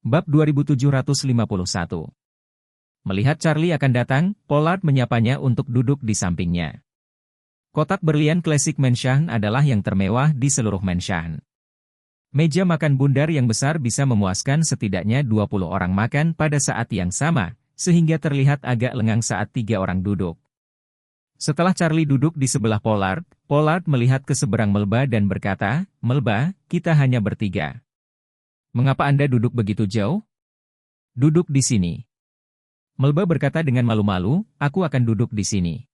Bab 2751. Melihat Charlie akan datang, Pollard menyapanya untuk duduk di sampingnya. Kotak berlian klasik Mansion adalah yang termewah di seluruh Mansion. Meja makan bundar yang besar bisa memuaskan setidaknya 20 orang makan pada saat yang sama, sehingga terlihat agak lengang saat 3 orang duduk. Setelah Charlie duduk di sebelah Pollard, Pollard melihat ke seberang Melba dan berkata, "Melba, kita hanya bertiga. Mengapa Anda duduk begitu jauh? Duduk di sini." Melba berkata dengan malu-malu, "Aku akan duduk di sini."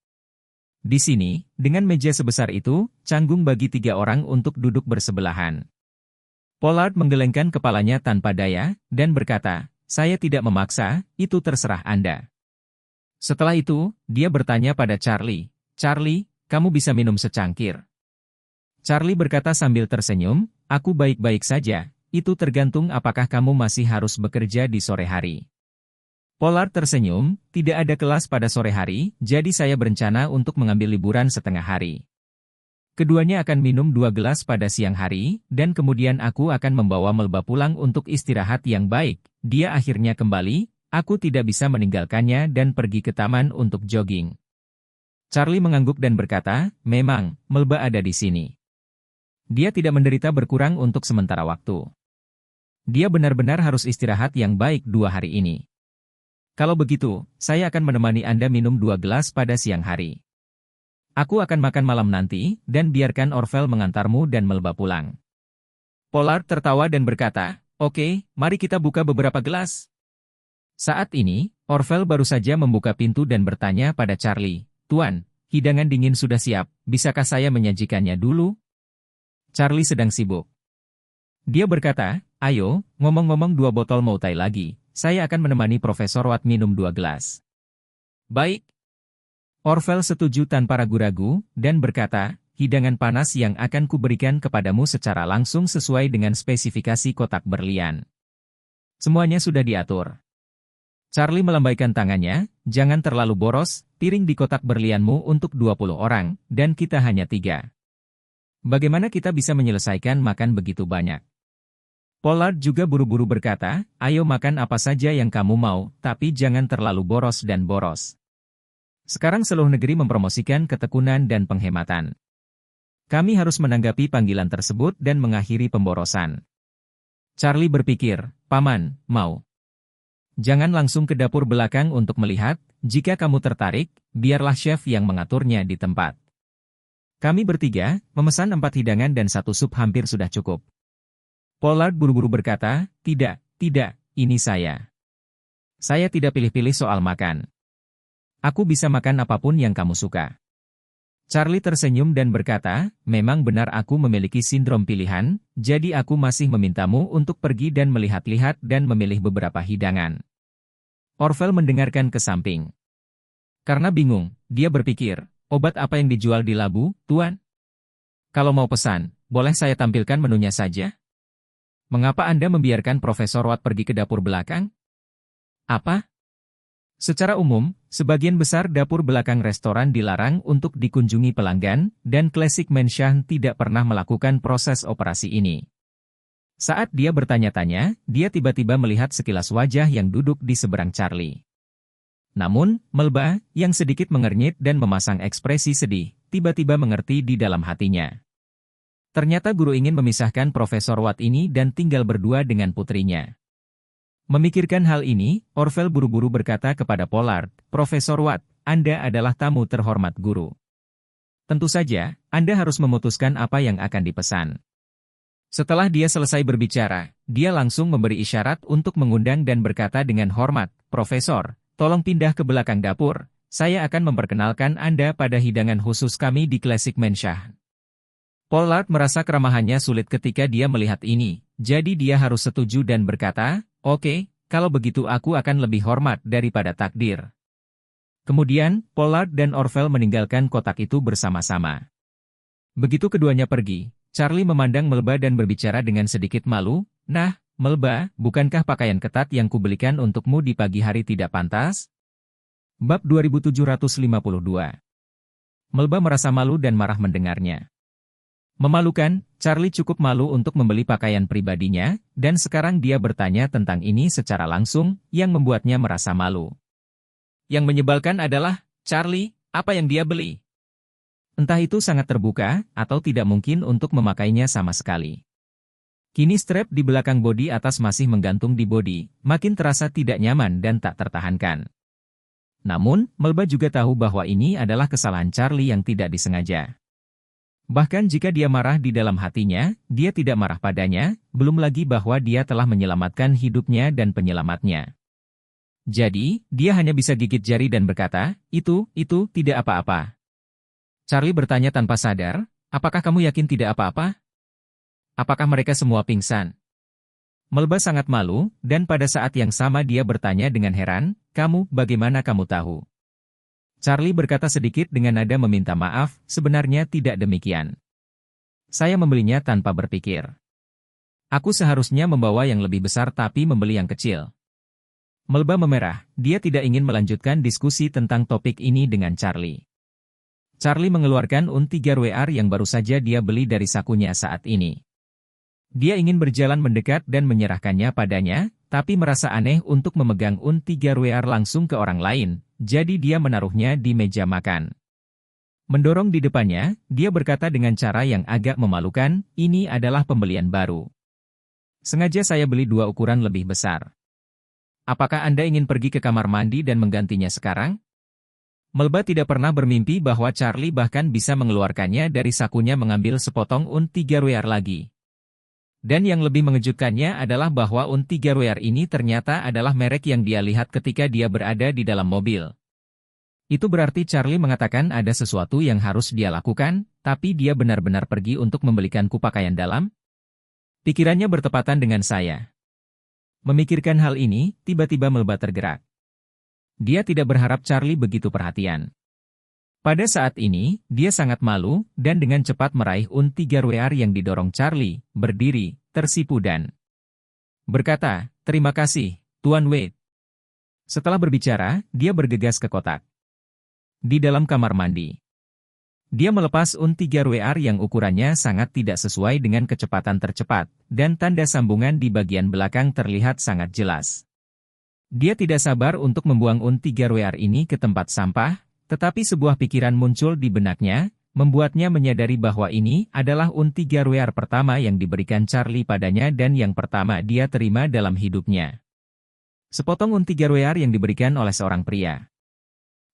Di sini, dengan meja sebesar itu, canggung bagi 3 orang untuk duduk bersebelahan. Pollard menggelengkan kepalanya tanpa daya, dan berkata, "Saya tidak memaksa, itu terserah Anda." Setelah itu, dia bertanya pada Charlie, "Charlie, kamu bisa minum secangkir?" Charlie berkata sambil tersenyum, "Aku baik-baik saja. Itu tergantung apakah kamu masih harus bekerja di sore hari." Pollard tersenyum, "Tidak ada kelas pada sore hari, jadi saya berencana untuk mengambil liburan setengah hari. Keduanya akan minum 2 gelas pada siang hari, dan kemudian aku akan membawa Melba pulang untuk istirahat yang baik. Dia akhirnya kembali, aku tidak bisa meninggalkannya dan pergi ke taman untuk jogging." Charlie mengangguk dan berkata, "Memang, Melba ada di sini. Dia tidak menderita berkurang untuk sementara waktu. Dia benar-benar harus istirahat yang baik 2 hari ini. Kalau begitu, saya akan menemani Anda minum 2 gelas pada siang hari. Aku akan makan malam nanti, dan biarkan Orville mengantarmu dan Melba pulang." Pollard tertawa dan berkata, "Oke, mari kita buka beberapa gelas." Saat ini, Orville baru saja membuka pintu dan bertanya pada Charlie, "Tuan, hidangan dingin sudah siap, bisakah saya menyajikannya dulu?" Charlie sedang sibuk. Dia berkata, "Ayo, ngomong-ngomong 2 botol Moutai lagi, saya akan menemani Profesor Watt minum 2 gelas." "Baik." Orville setuju tanpa ragu-ragu, dan berkata, "Hidangan panas yang akan kuberikan kepadamu secara langsung sesuai dengan spesifikasi kotak berlian. Semuanya sudah diatur." Charlie melambaikan tangannya, "Jangan terlalu boros, piring di kotak berlianmu untuk 20 orang, dan kita hanya 3. Bagaimana kita bisa menyelesaikan makan begitu banyak?" Pollard juga buru-buru berkata, "Ayo makan apa saja yang kamu mau, tapi jangan terlalu boros dan boros. Sekarang seluruh negeri mempromosikan ketekunan dan penghematan. Kami harus menanggapi panggilan tersebut dan mengakhiri pemborosan." Charlie berpikir, "Paman, mau. Jangan langsung ke dapur belakang untuk melihat, jika kamu tertarik, biarlah chef yang mengaturnya di tempat. Kami bertiga, memesan 4 hidangan dan 1 sup hampir sudah cukup." Pollard buru-buru berkata, tidak, ini saya. Saya tidak pilih-pilih soal makan. Aku bisa makan apapun yang kamu suka." Charlie tersenyum dan berkata, "Memang benar aku memiliki sindrom pilihan, jadi aku masih memintamu untuk pergi dan melihat-lihat dan memilih beberapa hidangan." Orville mendengarkan ke samping. Karena bingung, dia berpikir, "Obat apa yang dijual di labu, Tuan? Kalau mau pesan, boleh saya tampilkan menunya saja? Mengapa Anda membiarkan Profesor Watt pergi ke dapur belakang?" "Apa?" Secara umum, sebagian besar dapur belakang restoran dilarang untuk dikunjungi pelanggan, dan Classic Mansion tidak pernah melakukan proses operasi ini. Saat dia bertanya-tanya, dia tiba-tiba melihat sekilas wajah yang duduk di seberang Charlie. Namun, Melba, yang sedikit mengernyit dan memasang ekspresi sedih, tiba-tiba mengerti di dalam hatinya. Ternyata guru ingin memisahkan Profesor Watt ini dan tinggal berdua dengan putrinya. Memikirkan hal ini, Orville buru-buru berkata kepada Pollard, "Profesor Watt, Anda adalah tamu terhormat guru. Tentu saja, Anda harus memutuskan apa yang akan dipesan." Setelah dia selesai berbicara, dia langsung memberi isyarat untuk mengundang dan berkata dengan hormat, "Profesor, tolong pindah ke belakang dapur. Saya akan memperkenalkan Anda pada hidangan khusus kami di Classic Mansion." Pollard merasa keramahannya sulit ketika dia melihat ini, jadi dia harus setuju dan berkata, "Oke, kalau begitu aku akan lebih hormat daripada takdir." Kemudian, Pollard dan Orville meninggalkan kotak itu bersama-sama. Begitu keduanya pergi, Charlie memandang Melba dan berbicara dengan sedikit malu, "Nah, Melba, bukankah pakaian ketat yang kubelikan untukmu di pagi hari tidak pantas?" Bab 2752. Melba merasa malu dan marah mendengarnya. Memalukan, Charlie cukup malu untuk membeli pakaian pribadinya, dan sekarang dia bertanya tentang ini secara langsung, yang membuatnya merasa malu. Yang menyebalkan adalah, Charlie, apa yang dia beli? Entah itu sangat terbuka, atau tidak mungkin untuk memakainya sama sekali. Kini strap di belakang bodi atas masih menggantung di bodi, makin terasa tidak nyaman dan tak tertahankan. Namun, Melba juga tahu bahwa ini adalah kesalahan Charlie yang tidak disengaja. Bahkan jika dia marah di dalam hatinya, dia tidak marah padanya, belum lagi bahwa dia telah menyelamatkan hidupnya dan penyelamatnya. Jadi, dia hanya bisa gigit jari dan berkata, itu tidak apa-apa. Charlie bertanya tanpa sadar, apakah kamu yakin tidak apa-apa? Apakah mereka semua pingsan? Melba sangat malu, dan pada saat yang sama dia bertanya dengan heran, bagaimana kamu tahu? Charlie berkata sedikit dengan nada meminta maaf, sebenarnya tidak demikian. Saya membelinya tanpa berpikir. Aku seharusnya membawa yang lebih besar tapi membeli yang kecil. Melba memerah, dia tidak ingin melanjutkan diskusi tentang topik ini dengan Charlie. Charlie mengeluarkan UN3WR yang baru saja dia beli dari sakunya saat ini. Dia ingin berjalan mendekat dan menyerahkannya padanya, tapi merasa aneh untuk memegang UN3WR langsung ke orang lain, jadi dia menaruhnya di meja makan. Mendorong di depannya, dia berkata dengan cara yang agak memalukan, ini adalah pembelian baru. Sengaja saya beli 2 ukuran lebih besar. Apakah Anda ingin pergi ke kamar mandi dan menggantinya sekarang? Melba tidak pernah bermimpi bahwa Charlie bahkan bisa mengeluarkannya dari sakunya mengambil sepotong UN3WR lagi. Dan yang lebih mengejutkannya adalah bahwa UN3WR ini ternyata adalah merek yang dia lihat ketika dia berada di dalam mobil. Itu berarti Charlie mengatakan ada sesuatu yang harus dia lakukan, tapi dia benar-benar pergi untuk membelikanku pakaian dalam? Pikirannya bertepatan dengan saya. Memikirkan hal ini, tiba-tiba Melba tergerak. Dia tidak berharap Charlie begitu perhatian. Pada saat ini, dia sangat malu, dan dengan cepat meraih UN3WR yang didorong Charlie, berdiri, tersipu dan berkata, terima kasih, Tuan Wade. Setelah berbicara, dia bergegas ke kotak. Di dalam kamar mandi. Dia melepas UN3WR yang ukurannya sangat tidak sesuai dengan kecepatan tercepat, dan tanda sambungan di bagian belakang terlihat sangat jelas. Dia tidak sabar untuk membuang UN3WR ini ke tempat sampah, tetapi sebuah pikiran muncul di benaknya, membuatnya menyadari bahwa ini adalah UN3WR pertama yang diberikan Charlie padanya dan yang pertama dia terima dalam hidupnya. Sepotong UN3WR yang diberikan oleh seorang pria.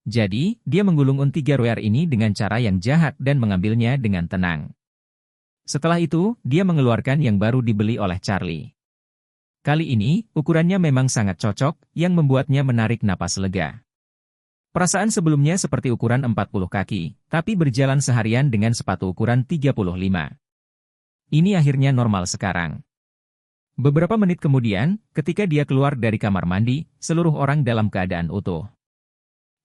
Jadi, dia menggulung UN3WR ini dengan cara yang jahat dan mengambilnya dengan tenang. Setelah itu, dia mengeluarkan yang baru dibeli oleh Charlie. Kali ini, ukurannya memang sangat cocok, yang membuatnya menarik napas lega. Perasaan sebelumnya seperti ukuran 40 kaki, tapi berjalan seharian dengan sepatu ukuran 35. Ini akhirnya normal sekarang. Beberapa menit kemudian, ketika dia keluar dari kamar mandi, seluruh orang dalam keadaan utuh.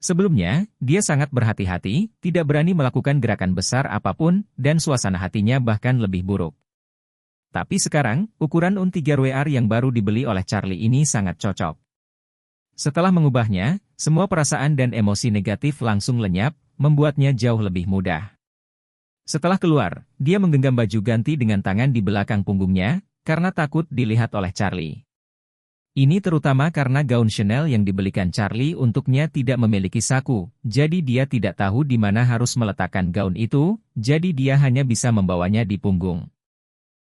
Sebelumnya, dia sangat berhati-hati, tidak berani melakukan gerakan besar apapun, dan suasana hatinya bahkan lebih buruk. Tapi sekarang, ukuran UN3WR yang baru dibeli oleh Charlie ini sangat cocok. Setelah mengubahnya, semua perasaan dan emosi negatif langsung lenyap, membuatnya jauh lebih mudah. Setelah keluar, dia menggenggam baju ganti dengan tangan di belakang punggungnya, karena takut dilihat oleh Charlie. Ini terutama karena gaun Chanel yang dibelikan Charlie untuknya tidak memiliki saku, jadi dia tidak tahu di mana harus meletakkan gaun itu, jadi dia hanya bisa membawanya di punggung.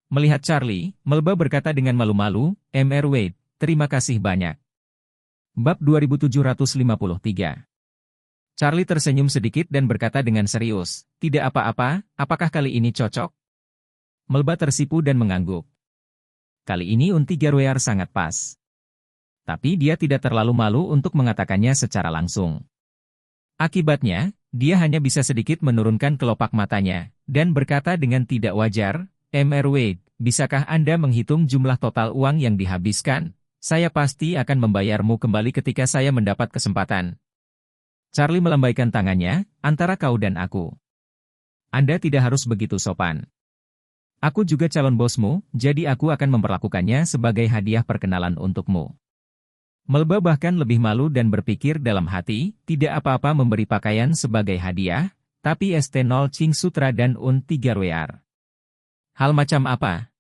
Melihat Charlie, Melba berkata dengan malu-malu, Mr. Wade, terima kasih banyak. Bab 2753. Charlie tersenyum sedikit dan berkata dengan serius, tidak apa-apa, apakah kali ini cocok? Melba tersipu dan mengangguk. Kali ini UN3WR sangat pas. Tapi dia tidak terlalu malu untuk mengatakannya secara langsung. Akibatnya, dia hanya bisa sedikit menurunkan kelopak matanya, dan berkata dengan tidak wajar, Mr. Wade, bisakah Anda menghitung jumlah total uang yang dihabiskan? Saya pasti akan membayarmu kembali ketika saya mendapat kesempatan. Charlie melambaikan tangannya, antara kau dan aku. Anda tidak harus begitu sopan. Aku juga calon bosmu, jadi aku akan memperlakukannya sebagai hadiah perkenalan untukmu. Melba bahkan lebih malu dan berpikir dalam hati, tidak apa-apa memberi pakaian sebagai hadiah, tapi ST0 Ching Sutra dan UN3WR. Hal macam apa?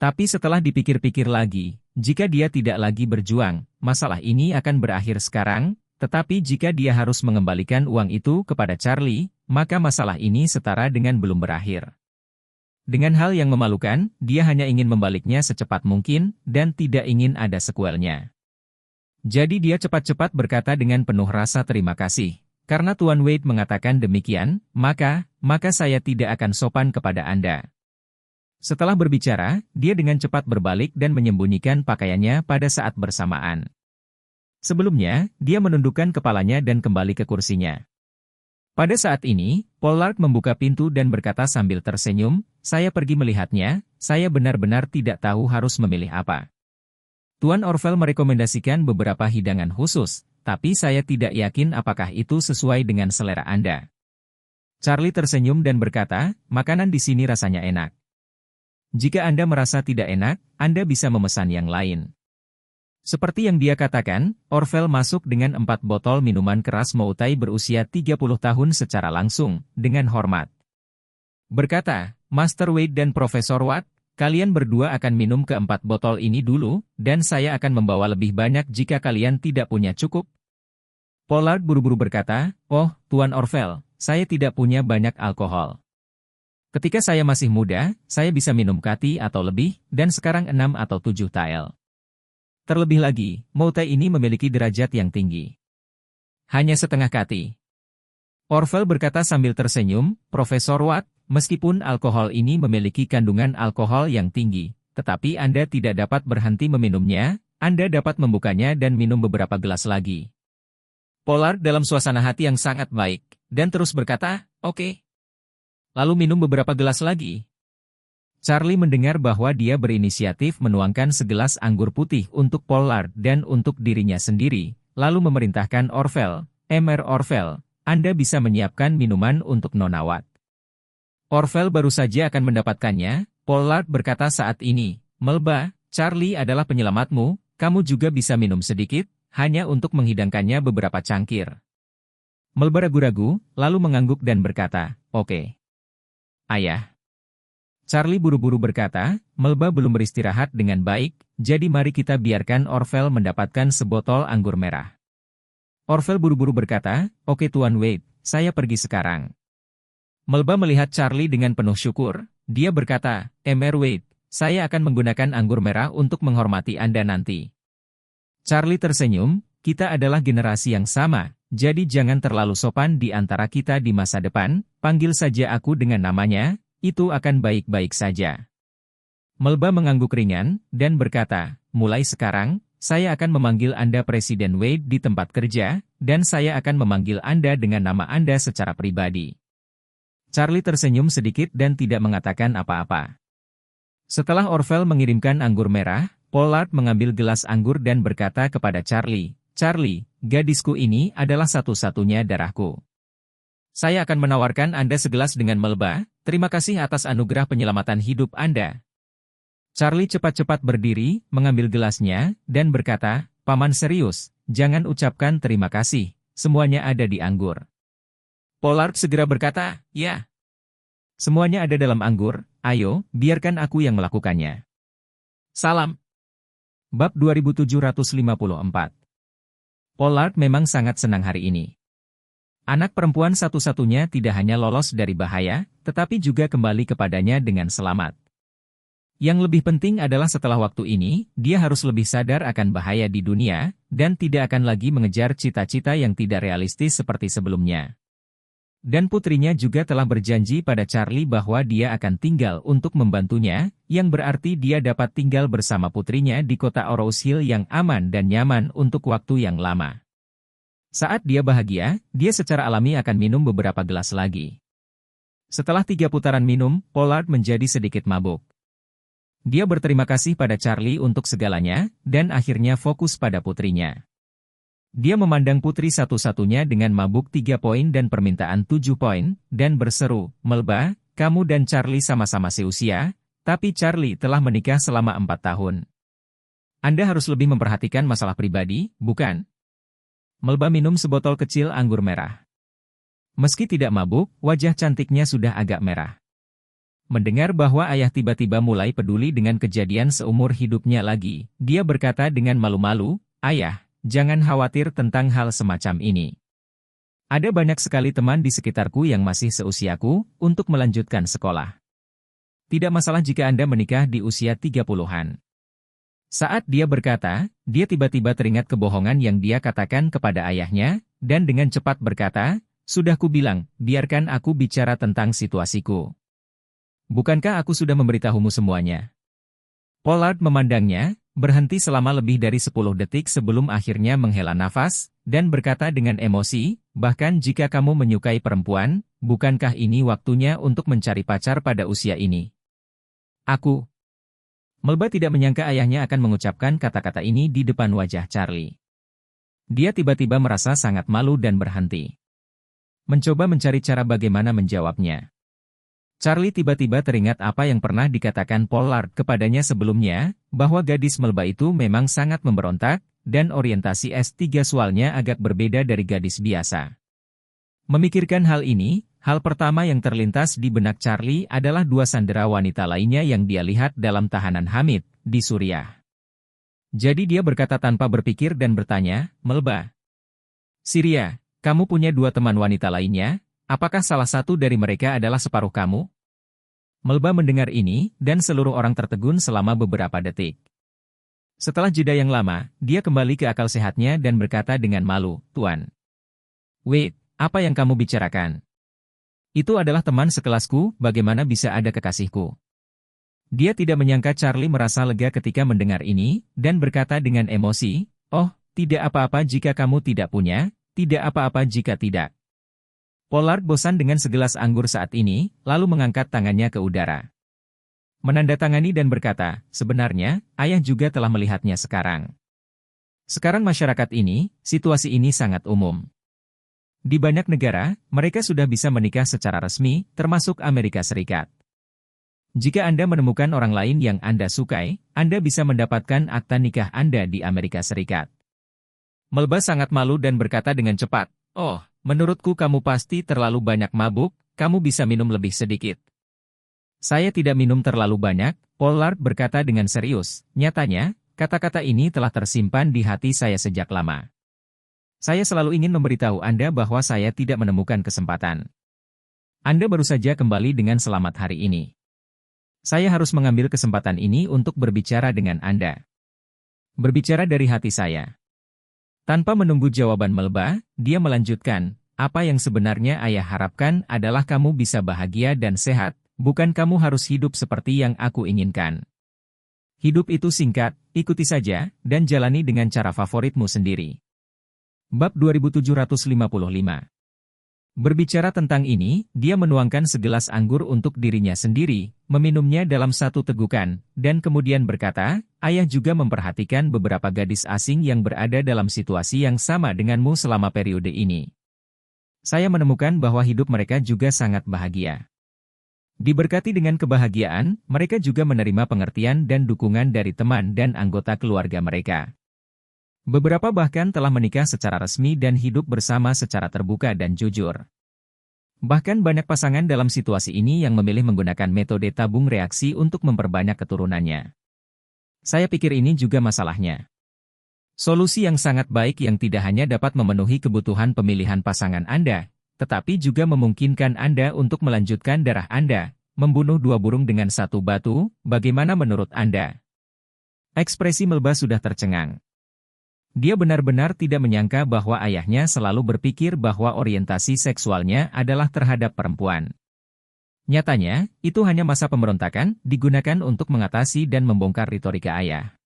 Tapi setelah dipikir-pikir lagi, jika dia tidak lagi berjuang, masalah ini akan berakhir sekarang, tetapi jika dia harus mengembalikan uang itu kepada Charlie, maka masalah ini setara dengan belum berakhir. Dengan hal yang memalukan, dia hanya ingin membaliknya secepat mungkin, dan tidak ingin ada sekuelnya. Jadi dia cepat-cepat berkata dengan penuh rasa terima kasih. Karena Tuan Wade mengatakan demikian, maka saya tidak akan sopan kepada Anda. Setelah berbicara, dia dengan cepat berbalik dan menyembunyikan pakaiannya pada saat bersamaan. Sebelumnya, dia menundukkan kepalanya dan kembali ke kursinya. Pada saat ini, Pollard membuka pintu dan berkata sambil tersenyum, "Saya pergi melihatnya, saya benar-benar tidak tahu harus memilih apa. Tuan Orville merekomendasikan beberapa hidangan khusus, tapi saya tidak yakin apakah itu sesuai dengan selera Anda." Charlie tersenyum dan berkata, "Makanan di sini rasanya enak. Jika Anda merasa tidak enak, Anda bisa memesan yang lain." Seperti yang dia katakan, Orville masuk dengan 4 botol minuman keras Moutai berusia 30 tahun secara langsung, dengan hormat. Berkata, "Master Wade dan Profesor Watt, kalian berdua akan minum ke-4 botol ini dulu, dan saya akan membawa lebih banyak jika kalian tidak punya cukup." Pollard buru-buru berkata, "Oh, Tuan Orville, saya tidak punya banyak alkohol. Ketika saya masih muda, saya bisa minum kati atau lebih, dan sekarang 6 atau 7 tael. Terlebih lagi, Moutai ini memiliki derajat yang tinggi. Hanya setengah kati." Orville berkata sambil tersenyum, "Profesor Watt, meskipun alkohol ini memiliki kandungan alkohol yang tinggi, tetapi Anda tidak dapat berhenti meminumnya, Anda dapat membukanya dan minum beberapa gelas lagi." Pollard dalam suasana hati yang sangat baik, dan terus berkata, "Oke." Lalu minum beberapa gelas lagi. Charlie mendengar bahwa dia berinisiatif menuangkan segelas anggur putih untuk Pollard dan untuk dirinya sendiri, lalu memerintahkan Orville, "Mr. Orville, Anda bisa menyiapkan minuman untuk Nona Watt." Orville baru saja akan mendapatkannya, Pollard berkata saat ini, "Melba, Charlie adalah penyelamatmu, kamu juga bisa minum sedikit, hanya untuk menghidangkannya beberapa cangkir." Melba ragu-ragu, lalu mengangguk dan berkata, "Oke, Ayah." Charlie buru-buru berkata, "Melba belum beristirahat dengan baik, jadi mari kita biarkan Orville mendapatkan sebotol anggur merah." Orville buru-buru berkata, "Oke Tuan Wade, saya pergi sekarang." Melba melihat Charlie dengan penuh syukur, dia berkata, "Mr. Wade, saya akan menggunakan anggur merah untuk menghormati Anda nanti." Charlie tersenyum, "Kita adalah generasi yang sama, jadi jangan terlalu sopan di antara kita di masa depan, panggil saja aku dengan namanya, itu akan baik-baik saja." Melba mengangguk ringan, dan berkata, "Mulai sekarang, saya akan memanggil Anda Presiden Wade di tempat kerja, dan saya akan memanggil Anda dengan nama Anda secara pribadi." Charlie tersenyum sedikit dan tidak mengatakan apa-apa. Setelah Orville mengirimkan anggur merah, Pollard mengambil gelas anggur dan berkata kepada Charlie, "Charlie, gadisku ini adalah satu-satunya darahku. Saya akan menawarkan Anda segelas dengan Melba, terima kasih atas anugerah penyelamatan hidup Anda." Charlie cepat-cepat berdiri, mengambil gelasnya, dan berkata, "Paman serius, jangan ucapkan terima kasih, semuanya ada di anggur." Pollard segera berkata, "Ya. Semuanya ada dalam anggur, ayo, biarkan aku yang melakukannya. Salam." Bab 2754. Pollard memang sangat senang hari ini. Anak perempuan satu-satunya tidak hanya lolos dari bahaya, tetapi juga kembali kepadanya dengan selamat. Yang lebih penting adalah setelah waktu ini, dia harus lebih sadar akan bahaya di dunia, dan tidak akan lagi mengejar cita-cita yang tidak realistis seperti sebelumnya. Dan putrinya juga telah berjanji pada Charlie bahwa dia akan tinggal untuk membantunya, yang berarti dia dapat tinggal bersama putrinya di kota Orrow's Hill yang aman dan nyaman untuk waktu yang lama. Saat dia bahagia, dia secara alami akan minum beberapa gelas lagi. Setelah 3 putaran minum, Pollard menjadi sedikit mabuk. Dia berterima kasih pada Charlie untuk segalanya, dan akhirnya fokus pada putrinya. Dia memandang putri satu-satunya dengan mabuk 3 poin dan permintaan 7 poin, dan berseru, "Melba, kamu dan Charlie sama-sama seusia, tapi Charlie telah menikah selama 4 tahun. Anda harus lebih memperhatikan masalah pribadi, bukan?" Melba minum sebotol kecil anggur merah. Meski tidak mabuk, wajah cantiknya sudah agak merah. Mendengar bahwa ayah tiba-tiba mulai peduli dengan kejadian seumur hidupnya lagi, dia berkata dengan malu-malu, "Ayah, jangan khawatir tentang hal semacam ini. Ada banyak sekali teman di sekitarku yang masih seusiaku untuk melanjutkan sekolah. Tidak masalah jika Anda menikah di usia 30-an. Saat dia berkata, dia tiba-tiba teringat kebohongan yang dia katakan kepada ayahnya, dan dengan cepat berkata, "Sudah kubilang, biarkan aku bicara tentang situasiku. Bukankah aku sudah memberitahumu semuanya?" Pollard memandangnya, berhenti selama lebih dari 10 detik sebelum akhirnya menghela nafas, dan berkata dengan emosi, "Bahkan jika kamu menyukai perempuan, bukankah ini waktunya untuk mencari pacar pada usia ini?" Aku. Melba tidak menyangka ayahnya akan mengucapkan kata-kata ini di depan wajah Charlie. Dia tiba-tiba merasa sangat malu dan berhenti. Mencoba mencari cara bagaimana menjawabnya. Charlie tiba-tiba teringat apa yang pernah dikatakan Pollard kepadanya sebelumnya, bahwa gadis Melba itu memang sangat memberontak, dan orientasi S3 soalnya agak berbeda dari gadis biasa. Memikirkan hal ini, hal pertama yang terlintas di benak Charlie adalah dua sandera wanita lainnya yang dia lihat dalam tahanan Hamid, di Suriah. Jadi dia berkata tanpa berpikir dan bertanya, "Melba, Syria, kamu punya dua teman wanita lainnya, apakah salah satu dari mereka adalah separuh kamu?" Melba mendengar ini, dan seluruh orang tertegun selama beberapa detik. Setelah jeda yang lama, dia kembali ke akal sehatnya dan berkata dengan malu, "Tuan. Wait, apa yang kamu bicarakan? Itu adalah teman sekelasku, bagaimana bisa ada kekasihku?" Dia tidak menyangka Charlie merasa lega ketika mendengar ini, dan berkata dengan emosi, "Oh, tidak apa-apa jika kamu tidak punya, tidak apa-apa jika tidak." Pollard bosan dengan segelas anggur saat ini, lalu mengangkat tangannya ke udara. Menandatangani dan berkata, "Sebenarnya, ayah juga telah melihatnya sekarang. Sekarang masyarakat ini, situasi ini sangat umum. Di banyak negara, mereka sudah bisa menikah secara resmi, termasuk Amerika Serikat. Jika Anda menemukan orang lain yang Anda sukai, Anda bisa mendapatkan akta nikah Anda di Amerika Serikat." Melba sangat malu dan berkata dengan cepat, "Oh, menurutku kamu pasti terlalu banyak mabuk, kamu bisa minum lebih sedikit." "Saya tidak minum terlalu banyak," Pollard berkata dengan serius. "Nyatanya, kata-kata ini telah tersimpan di hati saya sejak lama. Saya selalu ingin memberitahu Anda bahwa saya tidak menemukan kesempatan. Anda baru saja kembali dengan selamat hari ini. Saya harus mengambil kesempatan ini untuk berbicara dengan Anda. Berbicara dari hati saya." Tanpa menunggu jawaban Melba, dia melanjutkan, "Apa yang sebenarnya ayah harapkan adalah kamu bisa bahagia dan sehat, bukan kamu harus hidup seperti yang aku inginkan. Hidup itu singkat, ikuti saja, dan jalani dengan cara favoritmu sendiri." Bab 2755. Berbicara tentang ini, dia menuangkan segelas anggur untuk dirinya sendiri, meminumnya dalam satu tegukan, dan kemudian berkata, "Ayah juga memperhatikan beberapa gadis asing yang berada dalam situasi yang sama denganmu selama periode ini. Saya menemukan bahwa hidup mereka juga sangat bahagia. Diberkati dengan kebahagiaan, mereka juga menerima pengertian dan dukungan dari teman dan anggota keluarga mereka. Beberapa bahkan telah menikah secara resmi dan hidup bersama secara terbuka dan jujur. Bahkan banyak pasangan dalam situasi ini yang memilih menggunakan metode tabung reaksi untuk memperbanyak keturunannya. Saya pikir ini juga masalahnya. Solusi yang sangat baik yang tidak hanya dapat memenuhi kebutuhan pemilihan pasangan Anda, tetapi juga memungkinkan Anda untuk melanjutkan darah Anda, membunuh dua burung dengan satu batu, bagaimana menurut Anda?" Ekspresi Melba sudah tercengang. Dia benar-benar tidak menyangka bahwa ayahnya selalu berpikir bahwa orientasi seksualnya adalah terhadap perempuan. Nyatanya, itu hanya masa pemberontakan, digunakan untuk mengatasi dan membongkar retorika ayah.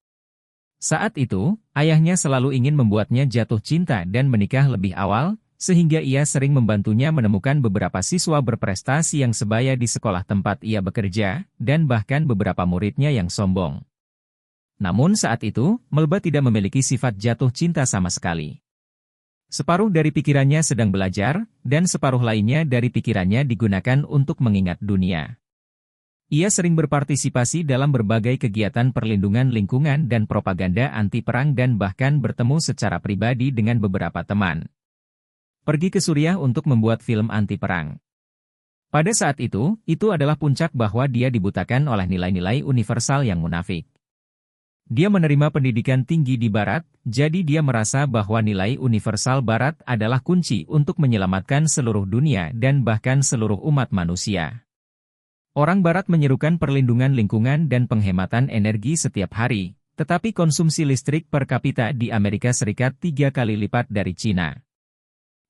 Saat itu, ayahnya selalu ingin membuatnya jatuh cinta dan menikah lebih awal, sehingga ia sering membantunya menemukan beberapa siswa berprestasi yang sebaya di sekolah tempat ia bekerja, dan bahkan beberapa muridnya yang sombong. Namun saat itu, Melba tidak memiliki sifat jatuh cinta sama sekali. Separuh dari pikirannya sedang belajar, dan separuh lainnya dari pikirannya digunakan untuk mengingat dunia. Ia sering berpartisipasi dalam berbagai kegiatan perlindungan lingkungan dan propaganda anti-perang dan bahkan bertemu secara pribadi dengan beberapa teman. Pergi ke Suriah untuk membuat film anti-perang. Pada saat itu adalah puncak bahwa dia dibutakan oleh nilai-nilai universal yang munafik. Dia menerima pendidikan tinggi di Barat, jadi dia merasa bahwa nilai universal Barat adalah kunci untuk menyelamatkan seluruh dunia dan bahkan seluruh umat manusia. Orang Barat menyerukan perlindungan lingkungan dan penghematan energi setiap hari, tetapi konsumsi listrik per kapita di Amerika Serikat 3 kali lipat dari Cina.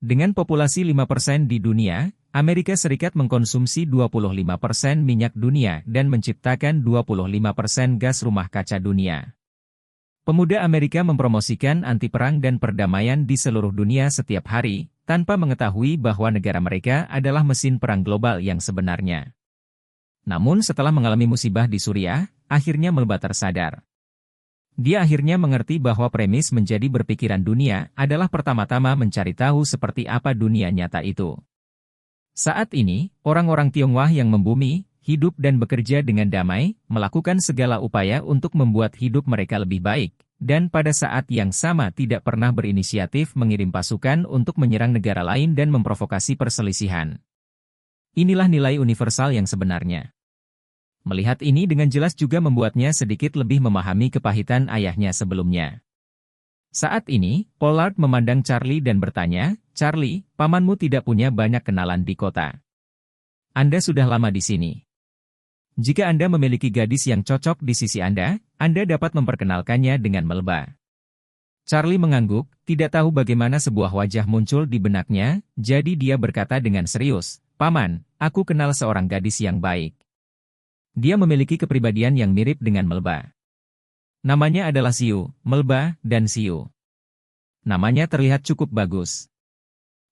Dengan populasi 5% di dunia, Amerika Serikat mengkonsumsi 25% minyak dunia dan menciptakan 25% gas rumah kaca dunia. Pemuda Amerika mempromosikan anti perang dan perdamaian di seluruh dunia setiap hari, tanpa mengetahui bahwa negara mereka adalah mesin perang global yang sebenarnya. Namun setelah mengalami musibah di Suriah, akhirnya Melba tersadar. Dia akhirnya mengerti bahwa premis menjadi berpikiran dunia adalah pertama-tama mencari tahu seperti apa dunia nyata itu. Saat ini, orang-orang Tionghoa yang membumi, hidup dan bekerja dengan damai, melakukan segala upaya untuk membuat hidup mereka lebih baik, dan pada saat yang sama tidak pernah berinisiatif mengirim pasukan untuk menyerang negara lain dan memprovokasi perselisihan. Inilah nilai universal yang sebenarnya. Melihat ini dengan jelas juga membuatnya sedikit lebih memahami kepahitan ayahnya sebelumnya. Saat ini, Pollard memandang Charlie dan bertanya, "Charlie, pamanmu tidak punya banyak kenalan di kota. Anda sudah lama di sini. Jika Anda memiliki gadis yang cocok di sisi Anda dapat memperkenalkannya dengan Melba." Charlie mengangguk, tidak tahu bagaimana sebuah wajah muncul di benaknya, jadi dia berkata dengan serius, "Paman, aku kenal seorang gadis yang baik. Dia memiliki kepribadian yang mirip dengan Melba. Namanya adalah Siu, Melba, dan Siu. Namanya terlihat cukup bagus."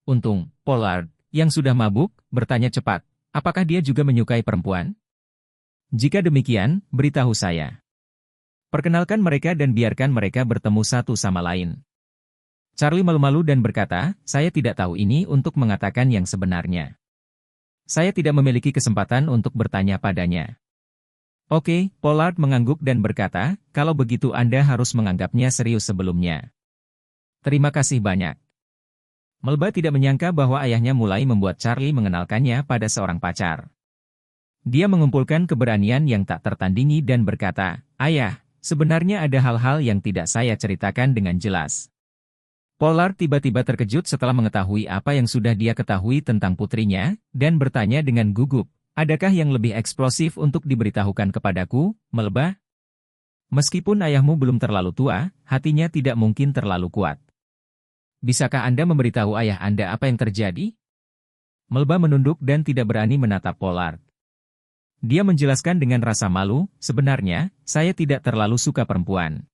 Untung, Pollard, yang sudah mabuk, bertanya cepat, "Apakah dia juga menyukai perempuan? Jika demikian, beritahu saya. Perkenalkan mereka dan biarkan mereka bertemu satu sama lain." Charlie malu-malu dan berkata, "Saya tidak tahu ini untuk mengatakan yang sebenarnya. Saya tidak memiliki kesempatan untuk bertanya padanya." "Oke," Pollard mengangguk dan berkata, "kalau begitu Anda harus menganggapnya serius sebelumnya. Terima kasih banyak." Melba tidak menyangka bahwa ayahnya mulai membuat Charlie mengenalkannya pada seorang pacar. Dia mengumpulkan keberanian yang tak tertandingi dan berkata, "Ayah, sebenarnya ada hal-hal yang tidak saya ceritakan dengan jelas." Pollard tiba-tiba terkejut setelah mengetahui apa yang sudah dia ketahui tentang putrinya, dan bertanya dengan gugup, "Adakah yang lebih eksplosif untuk diberitahukan kepadaku, Melba? Meskipun ayahmu belum terlalu tua, hatinya tidak mungkin terlalu kuat. Bisakah Anda memberitahu ayah Anda apa yang terjadi?" Melba menunduk dan tidak berani menatap Pollard. Dia menjelaskan dengan rasa malu, "Sebenarnya, saya tidak terlalu suka perempuan.